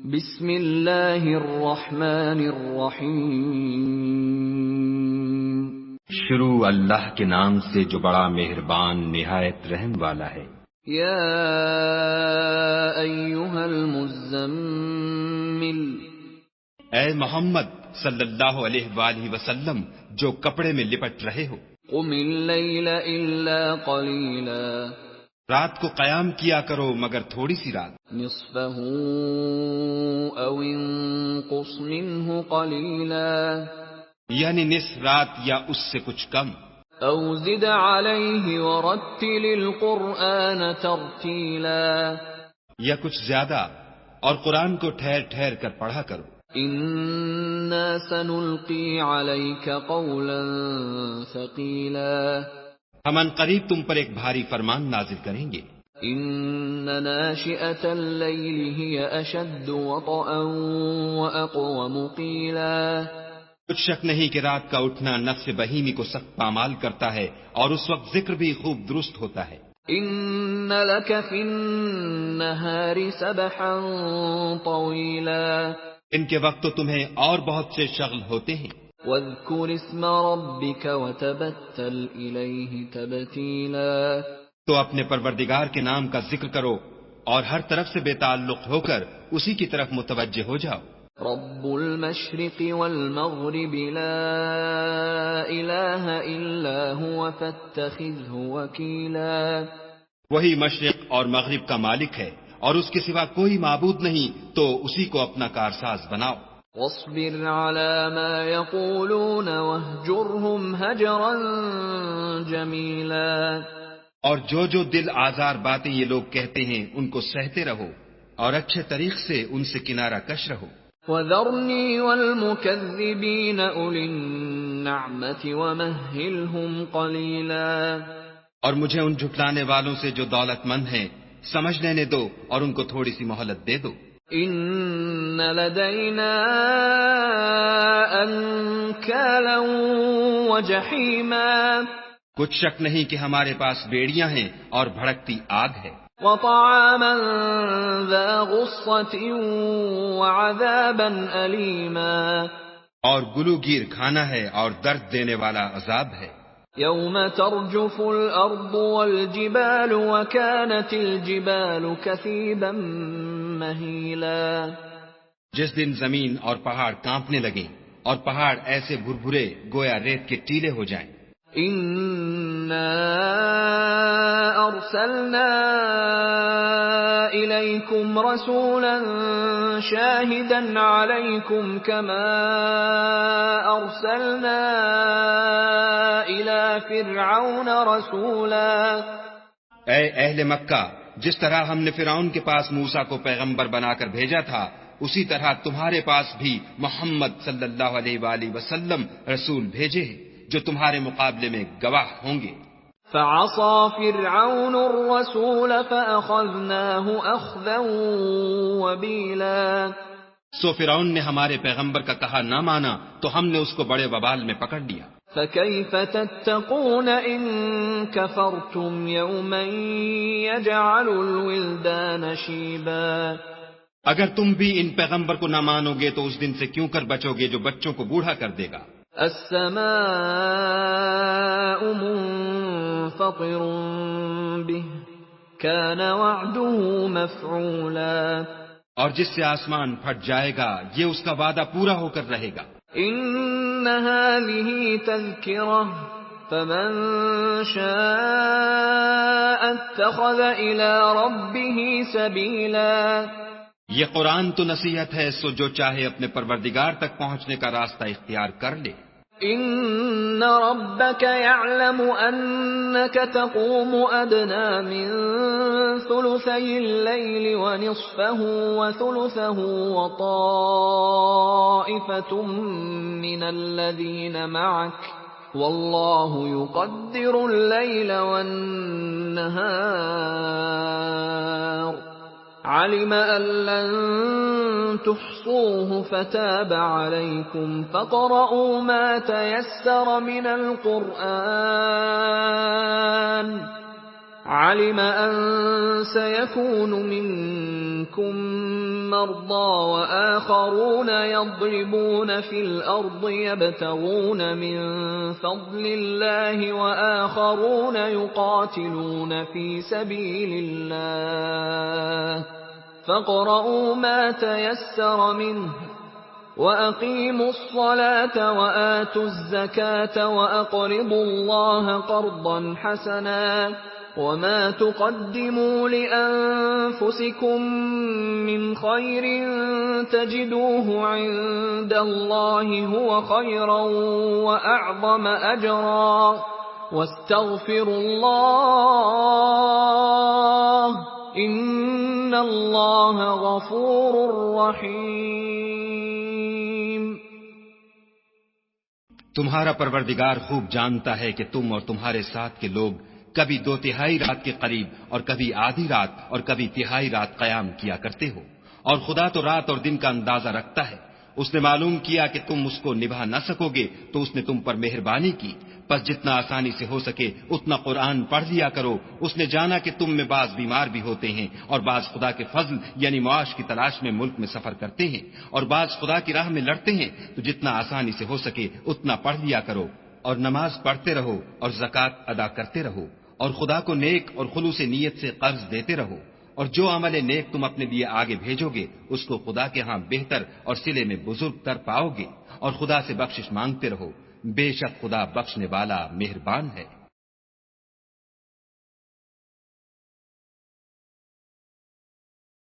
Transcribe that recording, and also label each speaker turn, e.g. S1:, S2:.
S1: بسم اللہ الرحمن الرحیم۔
S2: شروع اللہ کے نام سے جو بڑا مہربان نہایت رحم والا ہے۔
S1: یا ایھا المزمل،
S2: اے محمد صلی اللہ علیہ وآلہ وسلم جو کپڑے میں لپٹ رہے ہو،
S1: قم اللیل الا قلیلا،
S2: رات کو قیام کیا کرو مگر تھوڑی سی رات،
S1: نصفہ او انقص منہ قلیلا،
S2: یعنی نصف رات یا اس سے کچھ کم،
S1: او زد علیہ ورتل القرآن ترتیلا،
S2: یا کچھ زیادہ اور قرآن کو ٹھہر ٹھہر کر پڑھا کرو۔
S1: انا سنلقی علیک قولا ثقیلا،
S2: ہم ان قریب تم پر ایک بھاری فرمان نازل کریں گے۔
S1: ان ناشئة اللیل ہی اشد وطئا واقوم قیلا،
S2: کچھ شک نہیں کہ رات کا اٹھنا نفس بہیمی کو سخت پامال کرتا ہے اور اس وقت ذکر بھی خوب درست ہوتا ہے۔
S1: ان لک فی النہار سبحا طویلا،
S2: ان کے وقت تو تمہیں اور بہت سے شغل ہوتے ہیں۔
S1: واذکر اسم ربک وتبتل الیہ تبتیلا،
S2: تو اپنے پروردگار کے نام کا ذکر کرو اور ہر طرف سے بے تعلق ہو کر اسی کی طرف متوجہ ہو جاؤ۔
S1: رب المشرق والمغرب لا الہ الا هو فاتخذه وکیلا،
S2: وہی مشرق اور مغرب کا مالک ہے اور اس کے سوا کوئی معبود نہیں، تو اسی کو اپنا کارساز بناؤ۔
S1: واصبر على ما يقولون واهجرهم هجرا جمیلا،
S2: اور جو دل آزار باتیں یہ لوگ کہتے ہیں ان کو سہتے رہو اور اچھے طریق سے ان سے کنارہ کش رہو۔
S1: وذرنی والمکذبین اولی النعمت ومہلہم قلیلا،
S2: اور مجھے ان جھٹلانے والوں سے جو دولت مند ہیں سمجھ لینے دو اور ان کو تھوڑی سی مہلت دے دو۔
S1: ان لدینا انکالا وجحیما،
S2: کچھ شک نہیں کہ ہمارے پاس بیڑیاں ہیں اور بھڑکتی آگ ہے،
S1: وطعاما ذا غصة وعذابا أليما،
S2: اور گلوگیر کھانا ہے اور درد دینے والا عذاب ہے۔
S1: يوم ترجف الأرض والجبال وكانت الجبال كثيبا مهيلا،
S2: جس دن زمین اور پہاڑ کانپنے لگیں اور پہاڑ ایسے بھربھرے گویا ریت کے ٹیلے ہو جائیں۔
S1: إنا أرسلنا إليكم رسولا شاهدا عليكم كما أرسلنا إلى فرعون رسولا،
S2: اے اہل مکہ، جس طرح ہم نے فرعون کے پاس موسیٰ کو پیغمبر بنا کر بھیجا تھا، اسی طرح تمہارے پاس بھی محمد صلی اللہ علیہ وآلہ وسلم رسول بھیجے ہیں جو تمہارے مقابلے میں گواہ ہوں گے۔
S1: فعصى فرعون الرسول فأخذناه أخذا وبيلا،
S2: سو فرعون نے ہمارے پیغمبر کا کہا نہ مانا تو ہم نے اس کو بڑے وبال میں پکڑ لیا۔
S1: فكيف تتقون إن كفرتم يوما يجعل الولدان شيبا،
S2: اگر تم بھی ان پیغمبر کو نہ مانو گے تو اس دن سے کیوں کر بچو گے جو بچوں کو بوڑھا کر دے گا۔
S1: السماء منفطر به كان وعده مفعولا،
S2: اور جس سے آسمان پھٹ جائے گا یہ اس کا وعدہ پورا ہو کر رہے گا۔
S1: ان هذه تذكرة فمن شاء اتخذ الى ربه سبيلا،
S2: یہ قرآن تو نصیحت ہے، سو جو چاہے اپنے پروردگار تک پہنچنے کا راستہ اختیار کر لے۔
S1: ان ربك يعلم انك تقوم ادنى من ثلثي الليل ونصفه وثلثه وطائفة من الذين معك والله يقدر الليل والنهار، علم أن لن تحصوه فتاب عليكم فاقرؤوا ما تيسر من القرآن، علم أن سيكون منكم مرضى وآخرون يضربون في الأرض يبتغون من فضل الله وآخرون يقاتلون في سبيل الله فاقرؤوا ما تيسر منه وَأَقِيمُوا الصَّلَاةَ وَآتُوا الزَّكَاةَ وَأَقْرِضُوا اللَّهَ قَرْضًا حَسَنًا وَمَا تُقَدِّمُوا لِأَنفُسِكُم مِّنْ خَيْرٍ تَجِدُوهُ عِندَ اللَّهِ هُوَ خَيْرًا وَأَعْظَمَ أَجْرًا وَاسْتَغْفِرُوا اللَّهَ إِنَّ اللَّهَ غَفُورٌ رَّحِيمٌ۔
S2: تمہارا پروردگار خوب جانتا ہے کہ تم اور تمہارے ساتھ کے لوگ کبھی 2/3 رات کے قریب اور کبھی آدھی رات اور کبھی 1/3 رات قیام کیا کرتے ہو، اور خدا تو رات اور دن کا اندازہ رکھتا ہے۔ اس نے معلوم کیا کہ تم اس کو نبھا نہ سکو گے تو اس نے تم پر مہربانی کی، پس جتنا آسانی سے ہو سکے اتنا قرآن پڑھ لیا کرو۔ اس نے جانا کہ تم میں بعض بیمار بھی ہوتے ہیں اور بعض خدا کے فضل یعنی معاش کی تلاش میں ملک میں سفر کرتے ہیں اور بعض خدا کی راہ میں لڑتے ہیں، تو جتنا آسانی سے ہو سکے اتنا پڑھ لیا کرو اور نماز پڑھتے رہو اور زکوٰۃ ادا کرتے رہو اور خدا کو نیک اور خلوص نیت سے قرض دیتے رہو، اور جو عمل نیک تم اپنے لیے آگے بھیجو گے اس کو خدا کے ہاں بہتر اور صلے میں بزرگ تر پاؤ گے، اور خدا سے بخشش مانگتے رہو، بے شک خدا بخشنے والا مہربان ہے۔